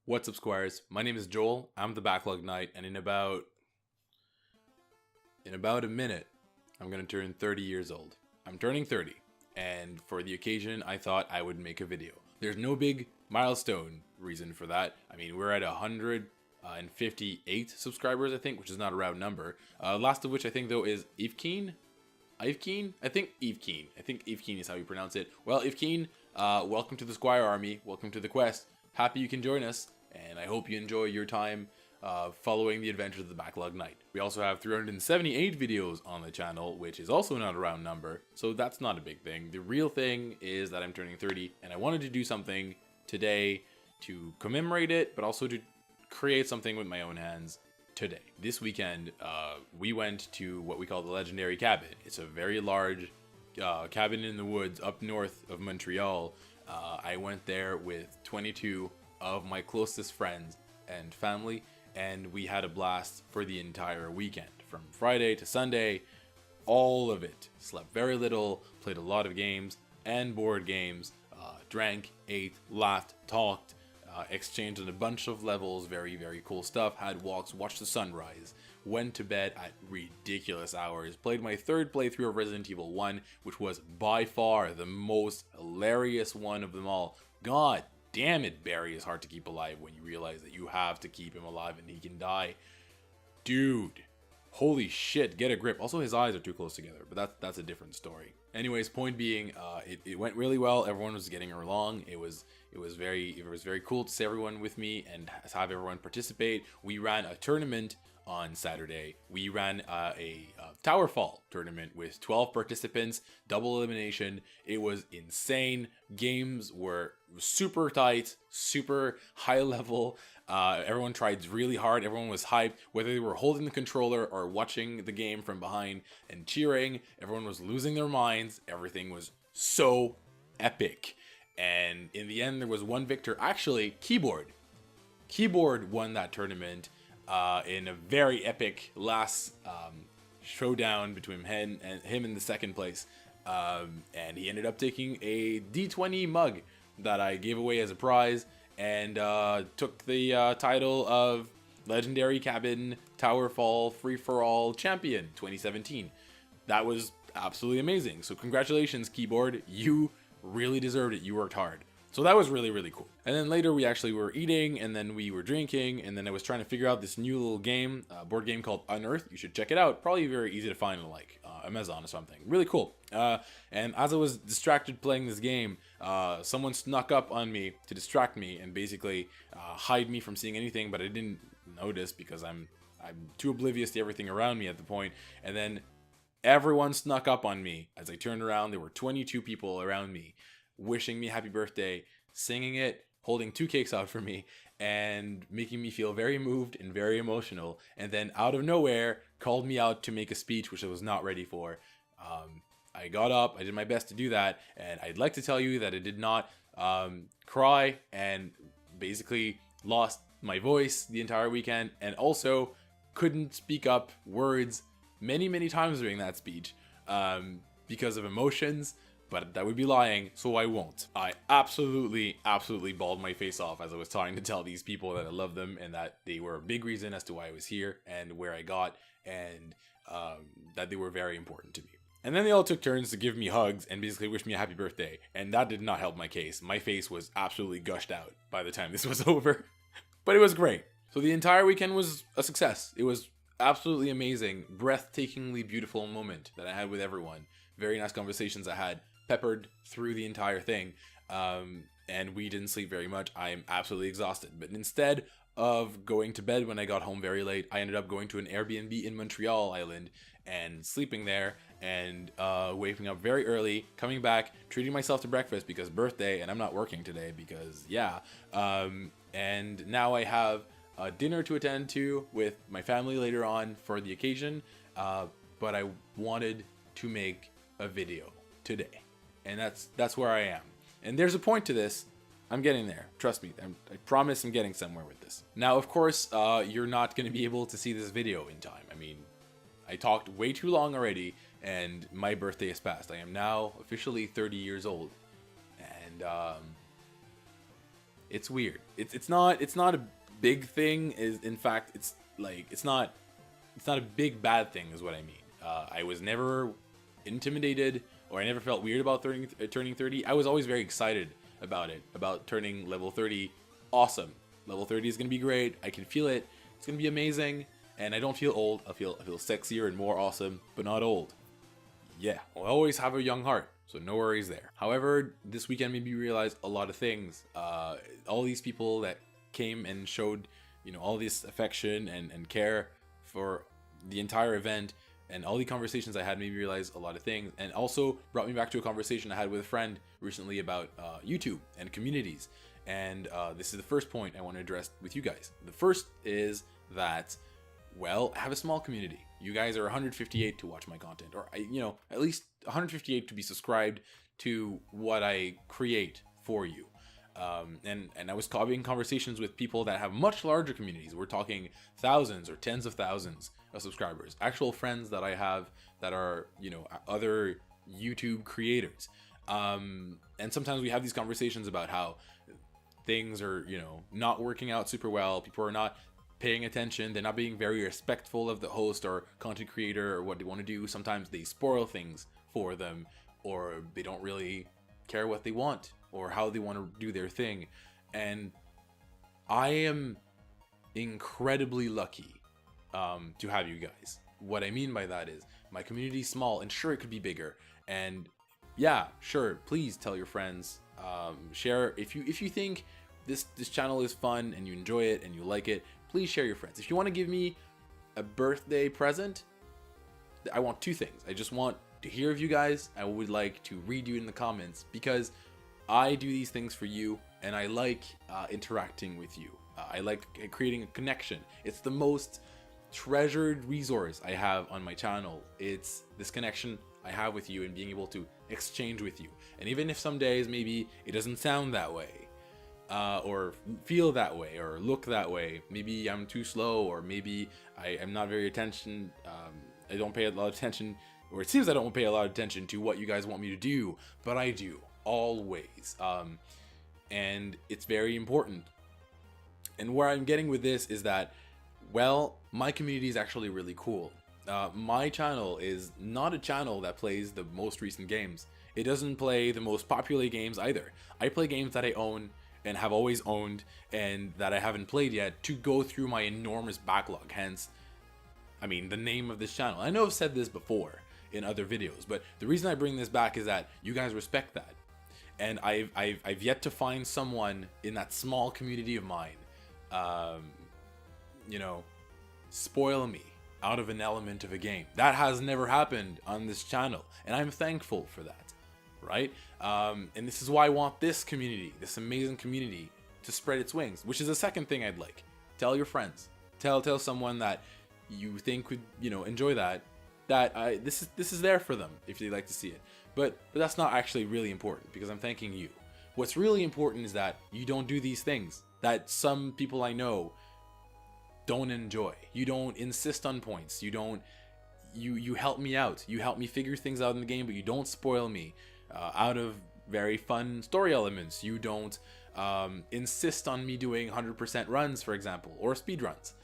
What's up, Squires? My name is Joel. I'm the Backlog Knight, and in about a minute, I'm gonna turn 30 years old. I'm turning 30, and for the occasion, I thought I would make a video. There's no big milestone reason for that. I mean, we're at 158 subscribers, I think, which is not a round number. Last of which I think though is Evekeen. Ivekeen? I think Evekeen. I think Evekeen is how you pronounce it. Well, Evekeen, welcome to the Squire Army. Welcome to the quest. Happy you can join us, and I hope you enjoy your time following the adventures of the Backlog Knight. We also have 378 videos on the channel, which is also not a round number, so that's not a big thing. The real thing is that I'm turning 30, and I wanted to do something today to commemorate it, but also to create something with my own hands today. This weekend, we went to what we call the Legendary Cabin. It's a very large cabin in the woods up north of Montreal. I went there with 22 of my closest friends and family, and we had a blast for the entire weekend. From Friday to Sunday, all of it. Slept very little, played a lot of games and board games, drank, ate, laughed, talked, exchanged on a bunch of levels, very, very cool stuff, had walks, watched the sunrise, went to bed at ridiculous hours, played my third playthrough of Resident Evil 1, which was by far the most hilarious one of them all. God damn it, Barry is hard to keep alive when you realize that you have to keep him alive and he can die. Dude, holy shit, get a grip. Also, his eyes are too close together, but that's a different story. Anyways, point being, it went really well. Everyone was getting along. It was very cool to see everyone with me and have everyone participate. We ran a tournament on Saturday. We ran a tower fall tournament with 12 participants, double elimination. It was insane. Games were super tight, super high level. Everyone tried really hard. Everyone was hyped, whether they were holding the controller or watching the game from behind and cheering. Everyone was losing their minds. Everything was so epic. And in the end, there was one victor. Actually, Keyboard won that tournament in a very epic last showdown between him in the second place. And he ended up taking a D20 mug that I gave away as a prize, and took the title of Legendary Cabin Tower Fall Free-for-All Champion 2017. That was absolutely amazing. So congratulations, Keyboard. You really deserved it. You worked hard. So that was really, really cool. And then later we actually were eating, and then we were drinking, and then I was trying to figure out this new little game, board game called Unearth. You should check it out. Probably very easy to find on like Amazon or something. Really cool. And as I was distracted playing this game, someone snuck up on me to distract me and basically hide me from seeing anything, but I didn't notice because I'm too oblivious to everything around me at the point. And then everyone snuck up on me. As I turned around, there were 22 people around me, wishing me happy birthday, singing it, holding 2 cakes out for me, and making me feel very moved and very emotional. And then out of nowhere, called me out to make a speech, which I was not ready for. I got up, I did my best to do that, and I'd like to tell you that I did not cry and basically lost my voice the entire weekend, and also couldn't speak up words many times during that speech because of emotions. But that would be lying, so I won't. I absolutely bawled my face off as I was trying to tell these people that I love them and that they were a big reason as to why I was here and where I got, and that they were very important to me. And then they all took turns to give me hugs and basically wish me a happy birthday, and that did not help my case. My face was absolutely gushed out by the time this was over, but it was great. So the entire weekend was a success. It was absolutely amazing, breathtakingly beautiful moment that I had with everyone. Very nice conversations I had, peppered through the entire thing, and we didn't sleep very much. I am absolutely exhausted, but instead of going to bed when I got home very late, I ended up going to an Airbnb in Montreal Island and sleeping there, and waking up very early, coming back, treating myself to breakfast because birthday, and I'm not working today because yeah, and now I have a dinner to attend to with my family later on for the occasion, but I wanted to make a video today. And that's where I am. And there's a point to this. I'm getting there. Trust me. I promise I'm getting somewhere with this. Now, of course, you're not going to be able to see this video in time. I mean, I talked way too long already, and my birthday has passed. I am now officially 30 years old. And It's weird. It's not a big thing. Is in fact, it's like it's not a big bad thing is what I mean. I was never intimidated, or I never felt weird about turning 30. I was always very excited about it, about turning level 30. Awesome. Level 30 is going to be great. I can feel it. It's going to be amazing. And I don't feel old. I feel sexier and more awesome, but not old. Yeah, I'll always have a young heart, so no worries there. However, this weekend made me realize a lot of things. All these people that came and showed, all this affection and care for the entire event, and all the conversations I had made me realize a lot of things, and also brought me back to a conversation I had with a friend recently about YouTube and communities. And this is the first point I want to address with you guys. The first is that, well, I have a small community. You guys are 158 to watch my content, or at least 158 to be subscribed to what I create for you. And I was having conversations with people that have much larger communities. We're talking thousands or tens of thousands of subscribers. Actual friends that I have that are, other YouTube creators. And sometimes we have these conversations about how things are, not working out super well. People are not paying attention. They're not being very respectful of the host or content creator or what they want to do. Sometimes they spoil things for them, or they don't really care what they want or how they want to do their thing. And I am incredibly lucky to have you guys. What I mean by that is my community is small, and sure, it could be bigger. And yeah, sure, please tell your friends, share if you think this channel is fun and you enjoy it and you like it. Please share your friends. If you want to give me a birthday present, I want two things. I just want to hear of you guys. I would like to read you in the comments, because I do these things for you, and I like interacting with you. I like creating a connection. It's the most treasured resource I have on my channel. It's this connection I have with you and being able to exchange with you. And even if some days maybe it doesn't sound that way, or feel that way, or look that way, maybe I'm too slow, or maybe I am not very attention. I don't pay a lot of attention, or it seems I don't pay a lot of attention to what you guys want me to do, but I do always. And it's very important. And where I'm getting with this is that, well, my community is actually really cool. My channel is not a channel that plays the most recent games. It doesn't play the most popular games either. I play games that I own and have always owned, and that I haven't played yet, to go through my enormous backlog. Hence, I mean, the name of this channel. I know I've said this before in other videos, but the reason I bring this back is that you guys respect that. And I've yet to find someone in that small community of mine, spoil me out of an element of a game. That has never happened on this channel, and I'm thankful for that. Right? And this is why I want this community, this amazing community, to spread its wings, which is the second thing I'd like. Tell your friends. Tell someone that you think would, enjoy that this is there for them if they like to see it. But that's not actually really important, because I'm thanking you. What's really important is that you don't do these things that some people I know don't enjoy. You don't insist on points. You help me out. You help me figure things out in the game, but you don't spoil me out of very fun story elements. You don't insist on me doing 100% runs, for example, or speed runs,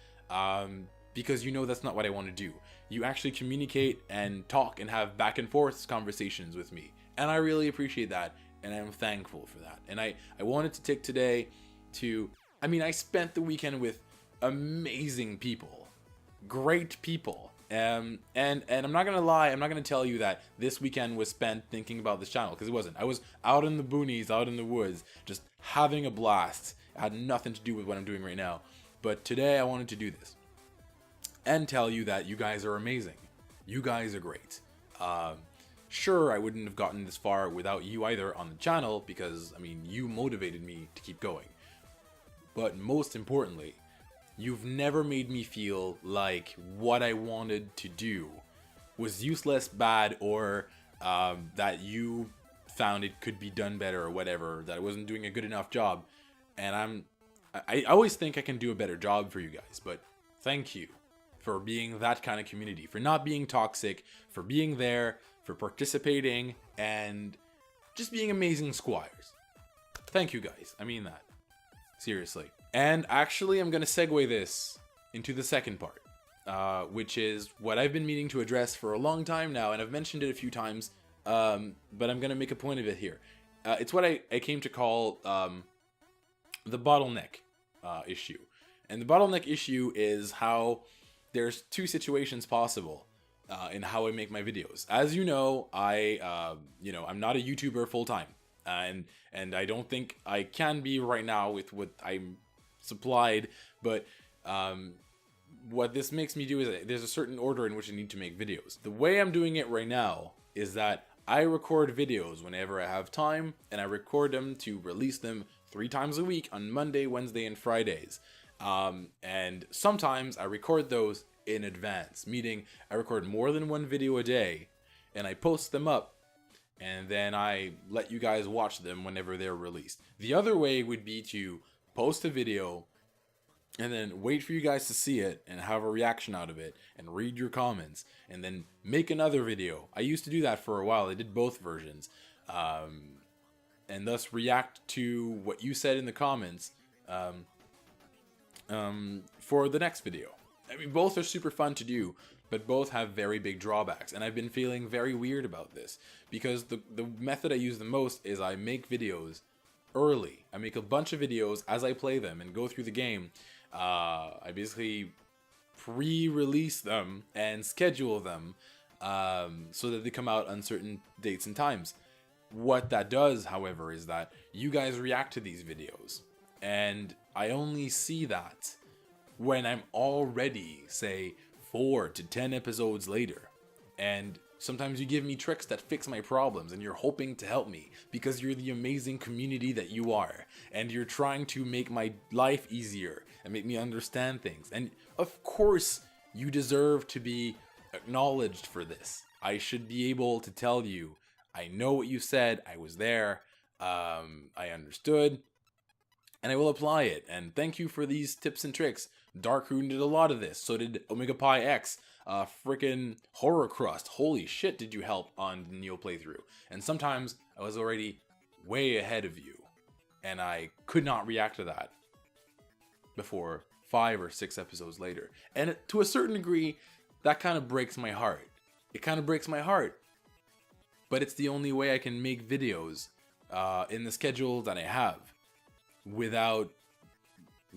because that's not what I want to do. You actually communicate and talk and have back and forth conversations with me, and I really appreciate that, and I'm thankful for that. And I wanted to take today to, I spent the weekend with amazing people, great people. And I'm not gonna lie, I'm not gonna tell you that this weekend was spent thinking about this channel, because it wasn't. I was out in the boonies, out in the woods, just having a blast. It had nothing to do with what I'm doing right now. But today I wanted to do this and tell you that you guys are amazing. You guys are great. Sure, I wouldn't have gotten this far without you either on the channel, because you motivated me to keep going. But most importantly, you've never made me feel like what I wanted to do was useless, bad, or that you found it could be done better, or whatever, that I wasn't doing a good enough job. And I always think I can do a better job for you guys, but thank you for being that kind of community, for not being toxic, for being there, for participating, and just being amazing squires. Thank you guys. I mean that. Seriously. And actually, I'm going to segue this into the second part, which is what I've been meaning to address for a long time now, and I've mentioned it a few times, but I'm going to make a point of it here. It's what I came to call the bottleneck issue. And the bottleneck issue is how there's two situations possible in how I make my videos. As you know, I'm not a YouTuber full time, and I don't think I can be right now with what I'm supplied. But what this makes me do is there's a certain order in which I need to make videos. The way I'm doing it right now is that I record videos whenever I have time, and I record them to release them 3 times a week on Monday, Wednesday, and Fridays. And sometimes I record those in advance, meaning I record more than 1 video a day and I post them up, and then I let you guys watch them whenever they're released. The other way would be to post a video and then wait for you guys to see it and have a reaction out of it and read your comments and then make another video. I used to do that for a while. I did both versions, and thus react to what you said in the comments for the next video. I mean, both are super fun to do, but both have very big drawbacks, and I've been feeling very weird about this because the method I use the most is I make videos early. I make a bunch of videos as I play them and go through the game. I basically pre-release them and schedule them so that they come out on certain dates and times. What that does, however, is that you guys react to these videos, and I only see that when I'm already, say, 4 to 10 episodes later. And sometimes you give me tricks that fix my problems, and you're hoping to help me because you're the amazing community that you are, and you're trying to make my life easier and make me understand things. And of course, you deserve to be acknowledged for this. I should be able to tell you, I know what you said, I was there, I understood, and I will apply it. And thank you for these tips and tricks. Darkroon did a lot of this. So did Omega Pi X. Frickin' Horror Crust. Holy shit, did you help on the Neo playthrough. And sometimes I was already way ahead of you, and I could not react to that before 5 or 6 episodes later. And to a certain degree, that kind of breaks my heart. It kind of breaks my heart. But it's the only way I can make videos in the schedule that I have without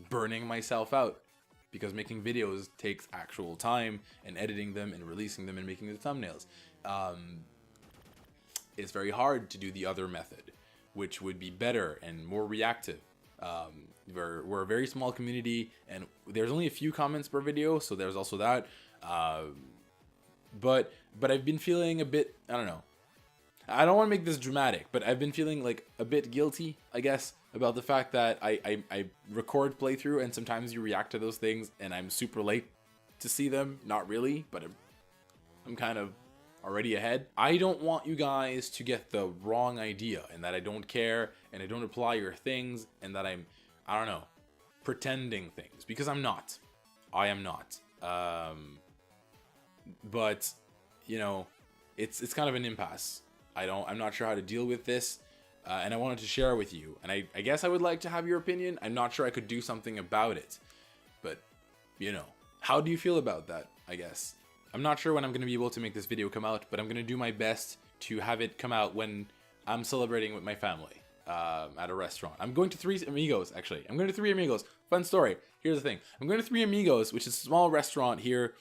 burning myself out, because making videos takes actual time, and editing them and releasing them and making the thumbnails. It's very hard to do the other method, which would be better and more reactive. We're a very small community, and there's only a few comments per video, so there's also that. But I've been feeling a bit, I don't know, I don't want to make this dramatic, but I've been feeling like a bit guilty, I guess, about the fact that I record playthrough, and sometimes you react to those things and I'm super late to see them. Not really, but I'm kind of already ahead. I don't want you guys to get the wrong idea, and that I don't care and I don't apply your things, and that I'm, I don't know, pretending things, because I'm not. I am not. But you know, it's kind of an impasse. I'm not sure how to deal with this, and I wanted to share with you. And I guess I would like to have your opinion. I'm not sure I could do something about it, but you know, how do you feel about that? I guess I'm not sure when I'm going to be able to make this video come out, but I'm going to do my best to have it come out when I'm celebrating with my family at a restaurant. I'm going to Three Amigos, actually. I'm going to Three Amigos. Fun story. Here's the thing. I'm going to Three Amigos, which is a small restaurant here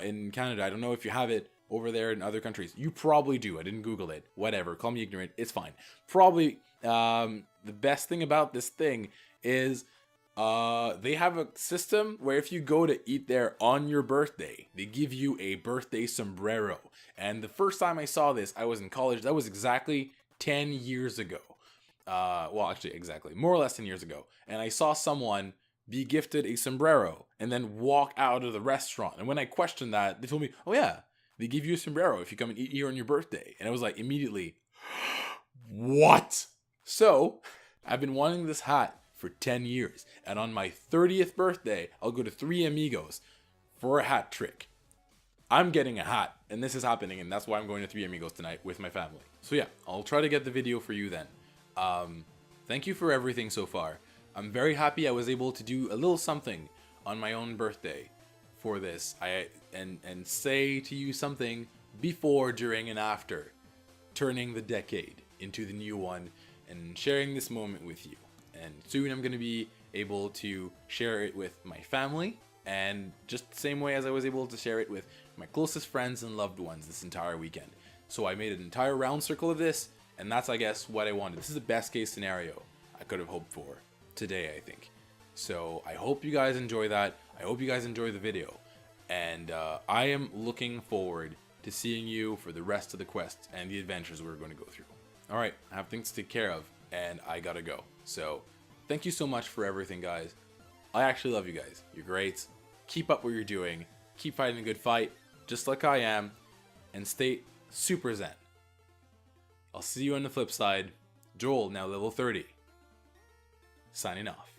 in Canada. I don't know if you have it over there in other countries. You probably do. I didn't Google it. Whatever. Call me ignorant. It's fine. Probably the best thing about this thing is they have a system where if you go to eat there on your birthday, they give you a birthday sombrero. And the first time I saw this, I was in college. That was exactly 10 years ago. Well, actually, exactly. More or less 10 years ago. And I saw someone be gifted a sombrero and then walk out of the restaurant. And when I questioned that, they told me, oh yeah, they give you a sombrero if you come and eat here on your birthday. And I was like, immediately, what? So, I've been wanting this hat for 10 years. And on my 30th birthday, I'll go to Three Amigos for a hat trick. I'm getting a hat, and this is happening, and that's why I'm going to Three Amigos tonight with my family. So yeah, I'll try to get the video for you then. Thank you for everything so far. I'm very happy I was able to do a little something on my own birthday for this. And say to you something before, during, and after turning the decade into the new one and sharing this moment with you. And soon I'm going to be able to share it with my family, and just the same way as I was able to share it with my closest friends and loved ones this entire weekend. So I made an entire round circle of this, and that's, I guess, what I wanted. This is the best case scenario I could have hoped for today, I think. So I hope you guys enjoy that. I hope you guys enjoy the video. And I am looking forward to seeing you for the rest of the quests and the adventures we're going to go through. Alright, I have things to take care of, and I gotta go. So, thank you so much for everything, guys. I actually love you guys. You're great. Keep up what you're doing. Keep fighting a good fight, just like I am. And stay super zen. I'll see you on the flip side. Joel, now level 30. Signing off.